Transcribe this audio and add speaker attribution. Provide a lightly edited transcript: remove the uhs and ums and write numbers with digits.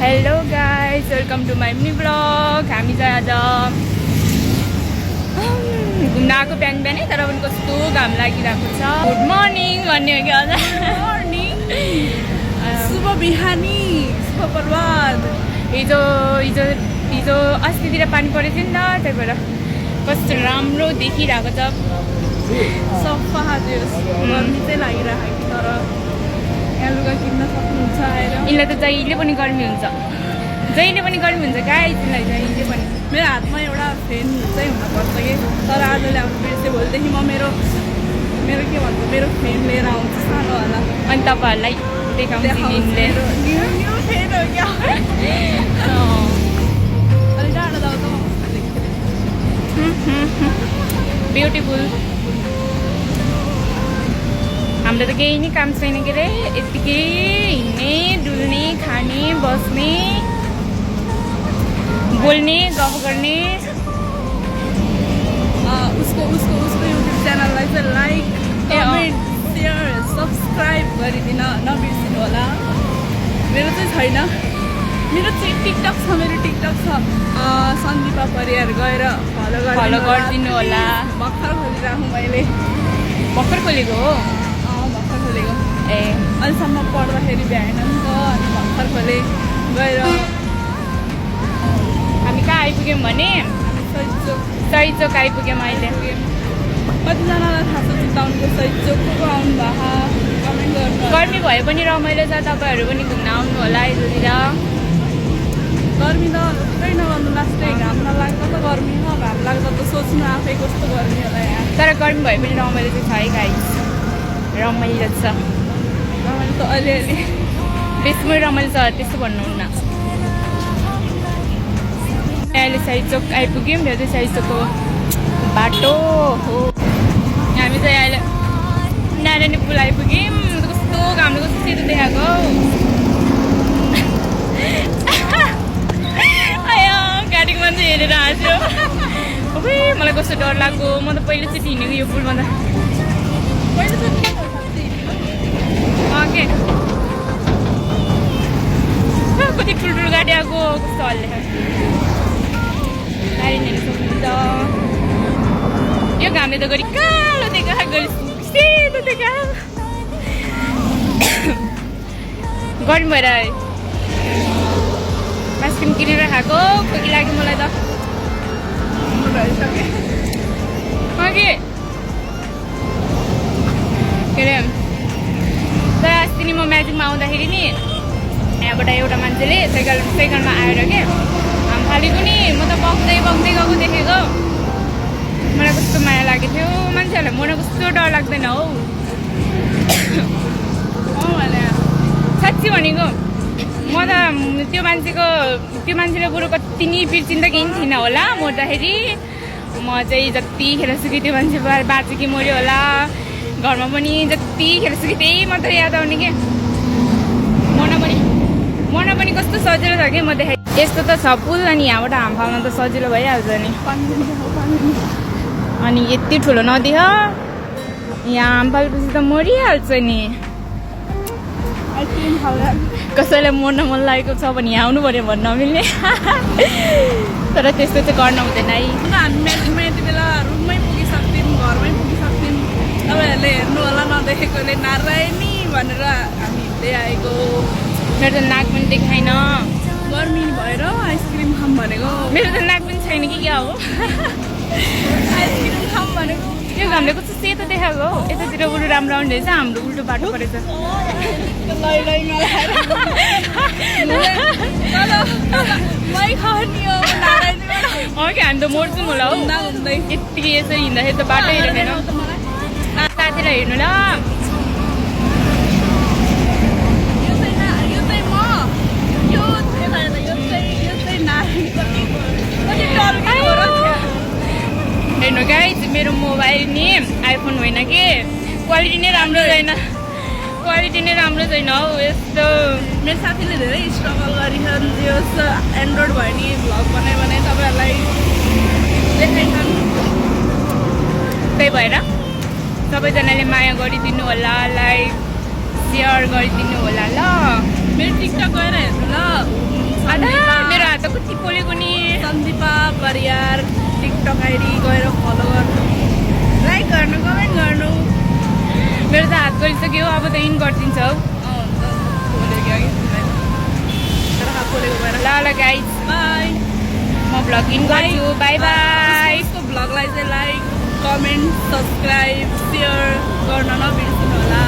Speaker 1: Hello guys, welcome to my mini blog. हामी चाहिँ आज घुम्न आएको बिहान बिहानै, तर पनि कस्तो घाम लागिरहेको छ। गुड मर्निङ भन्ने हो कि आज
Speaker 2: मर्निङ, शुभ बिहानी, शुभ प्रभात।
Speaker 1: हिजो हिजो हिजो अस्तितिर पानी परेको थियो नि त, त्यही भएर कस्तो राम्रो देखिरहेको छ।
Speaker 2: सफा गर्मी चाहिँ लागिरहेको कि, तर यहाँ लुगा किन्न सक्नुहुन्छ आएर।
Speaker 1: यिनलाई त जहिले पनि गर्मी हुन्छ, जहिले पनि गर्मी हुन्छ गाइज, यिनलाई जहिले पनि।
Speaker 2: मेरो हातमा एउटा फ्यान चाहिँ हुनुपर्छ कि, तर आज ल्याउनु बिर्सेँ। भोलिदेखि म मेरो के भन्छ मेरो फ्यान लिएर आउँछु सानो होला,
Speaker 1: अनि तपाईँहरूलाई देखाउँछु यिनले।
Speaker 2: न्यू फ्यान हो क्या। अलि टाढो जाऊ त,
Speaker 1: ब्युटिफुल। हाम्रो त केही नै काम छैन के अरे, यत्तिकै हिँड्ने, डुल्ने, खाने, बस्ने, बोल्ने, गफ गर्ने।
Speaker 2: उसको युट्युब च्यानललाई चाहिँ लाइक, कमेन्ट, सेयर, सब्सक्राइब गरिदिन नबिर्सिनु होला। मेरो चाहिँ छैन, मेरो चाहिँ टिकटक छ, सन्दीपा परियार गएर फलो
Speaker 1: गरिदिनु होला।
Speaker 2: भर्खर खोलिराखौँ मैले,
Speaker 1: भर्खर खोलेको हो।
Speaker 2: भर्खर खोलेको।
Speaker 1: ए
Speaker 2: अहिलेसम्म पढ्दाखेरि भ्याएन नि त, अनि भर्खर खोले गएर।
Speaker 1: हामी कहाँ आइपुग्यौँ भने सही चोक आइपुग्यौँ अहिले।
Speaker 2: कतिजनालाई थाहा छ चिताउनुको सही चोकको आउनु भएको, कमेन्ट गर्नु।
Speaker 1: गर्मी भए पनि रमाइलो छ, तपाईँहरू पनि घुम्न आउनु होला यतातिर।
Speaker 2: गर्मी त पुरै नगर्नु, लास्टै घाम नलाग्दा त गर्मी हो, घाम लाग्दा त सोच्नु आफै कस्तो गर्मी होला यहाँ।
Speaker 1: तर गर्मी भए पनि रमाइलो चाहिँ छ है गाइस, रमाइलो छ।
Speaker 2: रमाइलो त अलिअलि,
Speaker 1: बेसमै रमाइलो छ त्यस्तो भन्नुहुन्न। अहिले सही चोक आइपुग्यौँ, यो चाहिँ सही चोकको बाटो हो। हामी चाहिँ अहिले नारायणी पुल आइपुग्यौँ। कस्तो घामले कस्तो सेतो देखाएको। आयो गाडीको मान्छे हेरेर हाँस्यो। मलाई कस्तो डर लाग्यो, म त पहिलोचोटि हिँडेको यो पुलमा त। के कति ठुल्ठुलो गाडी आएको, कस्तो हल्ले गाडी हिँड्नु सक्नुहुन्छ। यो घामले त गरी कालो देखा, गरी सेतो देखा। गर्मी भएर आइसक्रिम किनेर खाएको, खोकी लाग्यो मलाई त। के अरे तर अस्ति नि म म्याजिकमा आउँदाखेरि नि यहाँबाट एउटा मान्छेले साइकलमा आएर के हाम फालेको नि, म त बग्दै गएको देखेको। मलाई कस्तो माया लागेको थियो। मान्छेहरूलाई मलाई कस्तो डर लाग्दैन हौ। साँच्ची भनेको, म त त्यो मान्छेले बरु कति नि बिर्सिन त केही थिइनँ होला मर्दाखेरि। म चाहिँ जतिखेर सुकै त्यो मान्छे बाँच्यो कि मऱ्यो होला, घरमा पनि जतिखेर सुकै त्यही मात्र याद आउने के। मर्न पनि कस्तो सजिलो छ कि म देखाइ। यस्तो त छ पुल, अनि यहाँबाट हाम फाल्न त सजिलो भइहाल्छ नि। अनि यति ठुलो नदी हो, यहाँ हाम फालेपछि त मरिहाल्छ नि। कसैलाई मर्न मन लागेको छ भने यहाँ आउनु पऱ्यो भन्न नमिल्ने। तर त्यस्तो चाहिँ गर्न हुँदैन है।
Speaker 2: हामी म्याजिकमा यति बेला रुममै पुगिसक्थ्यौँ, घरमै पुगिसक्थ्यौँ। तपाईँहरूले हेर्नु होला, नदेखेकोले नारायणी भनेर हामी हिँड्दै आएको।
Speaker 1: मेरो त नाक पनि देखाइन,
Speaker 2: गर्मी भएर आइसक्रिम खाऊँ भनेको।
Speaker 1: मेरो त नाक पनि छैन कि क्या हो।
Speaker 2: आइसक्रिम खाऊँ भनेको।
Speaker 1: यो घामले कस्तो सेतो देखाएको हो। यतातिर उल्टो राम्रो आउने रहेछ, हाम्रो उल्टो बाटो परेछ। कि हामी त मर्छौँ होला हौ यत्तिकै यसरी हिँड्दाखेरि त बाटो हेर्दैन। साथीलाई हेर्नु ल, हेर्नु गाइज, मेरो मोबाइल नि आइफोन होइन कि, क्वालिटी नै राम्रो छैन हौ यस्तो।
Speaker 2: मेरो साथीले धेरै स्ट्रगल गरिछन्, त्यो एन्ड्रोइड भयो नि भ्लग बनायो भने तपाईँहरूलाई देखाइछन्।
Speaker 1: त्यही भएर सबैजनाले माया गरिदिनु होला, लाइक सेयर गरिदिनु होला ल।
Speaker 2: मेरो टिकटक गएर हेर्नु ल।
Speaker 1: अब त इन गरिदिन्छौ
Speaker 2: हुन्छ बोलेको अघि तर बोलेको भएर
Speaker 1: ल गाइज
Speaker 2: बाई
Speaker 1: म भ्लग इन गर्छु बाई बाई
Speaker 2: उसको भ्लगलाई चाहिँ लाइक कमेन्ट सब्सक्राइब सेयर गर्न नबिर्सिनु होला